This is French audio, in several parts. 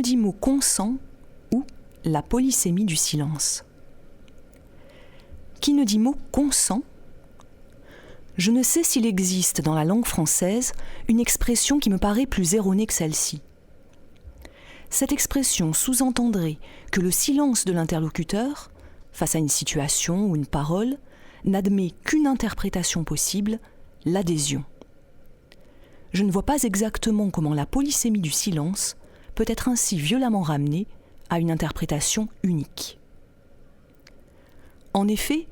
dit mot consent ou la polysémie du silence. Qui ne dit mot consent ? Je ne sais s'il existe dans la langue française une expression qui me paraît plus erronée que celle-ci. Cette expression sous-entendrait que le silence de l'interlocuteur, face à une situation ou une parole, n'admet qu'une interprétation possible, l'adhésion. Je ne vois pas exactement comment la polysémie du silence peut être ainsi violemment ramenée à une interprétation unique. En effet,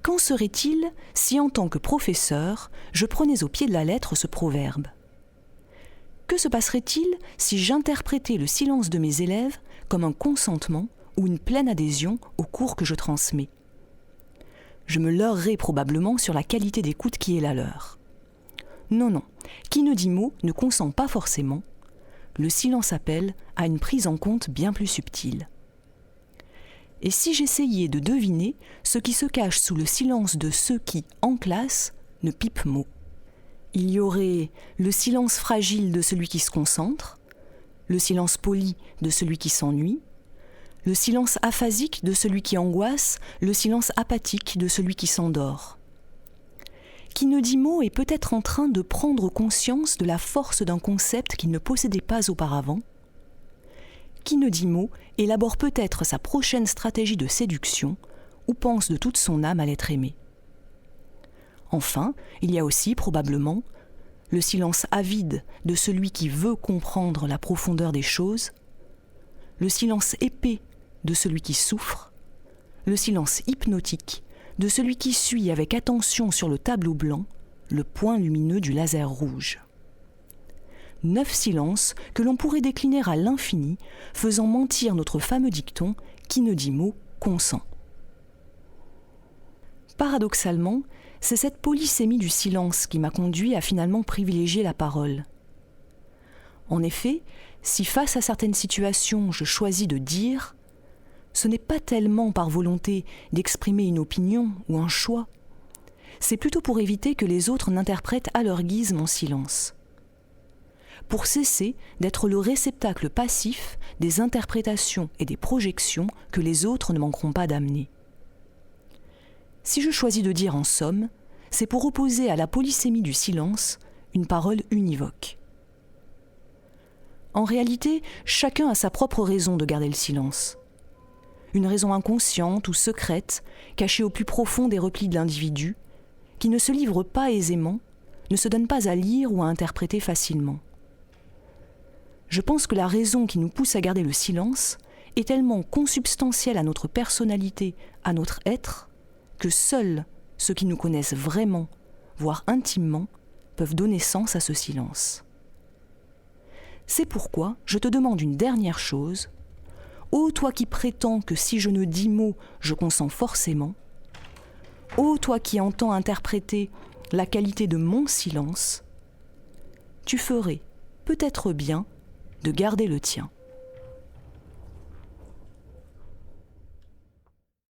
qu'en serait-il si en tant que professeur, je prenais au pied de la lettre ce proverbe ? Que se passerait-il si j'interprétais le silence de mes élèves comme un consentement ou une pleine adhésion au cours que je transmets ? Je me leurrerais probablement sur la qualité d'écoute qui est la leur. Non, qui ne dit mot ne consent pas forcément. Le silence appelle à une prise en compte bien plus subtile. Et si j'essayais de deviner ce qui se cache sous le silence de ceux qui, en classe, ne pipent mot ? Il y aurait le silence fragile de celui qui se concentre, le silence poli de celui qui s'ennuie, le silence aphasique de celui qui angoisse, le silence apathique de celui qui s'endort. Qui ne dit mot est peut-être en train de prendre conscience de la force d'un concept qu'il ne possédait pas auparavant. Qui ne dit mot élabore peut-être sa prochaine stratégie de séduction ou pense de toute son âme à l'être aimé. Enfin, il y a aussi, probablement, le silence avide de celui qui veut comprendre la profondeur des choses, le silence épais de celui qui souffre, le silence hypnotique de celui qui suit avec attention sur le tableau blanc le point lumineux du laser rouge. 9 silences que l'on pourrait décliner à l'infini, faisant mentir notre fameux dicton « qui ne dit mot consent ». Paradoxalement, c'est cette polysémie du silence qui m'a conduit à finalement privilégier la parole. En effet, si face à certaines situations je choisis de dire, ce n'est pas tellement par volonté d'exprimer une opinion ou un choix, c'est plutôt pour éviter que les autres n'interprètent à leur guise mon silence. Pour cesser d'être le réceptacle passif des interprétations et des projections que les autres ne manqueront pas d'amener. Si je choisis de dire en somme, c'est pour opposer à la polysémie du silence une parole univoque. En réalité, chacun a sa propre raison de garder le silence. Une raison inconsciente ou secrète, cachée au plus profond des replis de l'individu, qui ne se livre pas aisément, ne se donne pas à lire ou à interpréter facilement. Je pense que la raison qui nous pousse à garder le silence est tellement consubstantielle à notre personnalité, à notre être, que seuls ceux qui nous connaissent vraiment, voire intimement, peuvent donner sens à ce silence. C'est pourquoi je te demande une dernière chose. Ô toi qui prétends que si je ne dis mot, je consens forcément, ô toi qui entends interpréter la qualité de mon silence, tu ferais peut-être bien de garder le tien.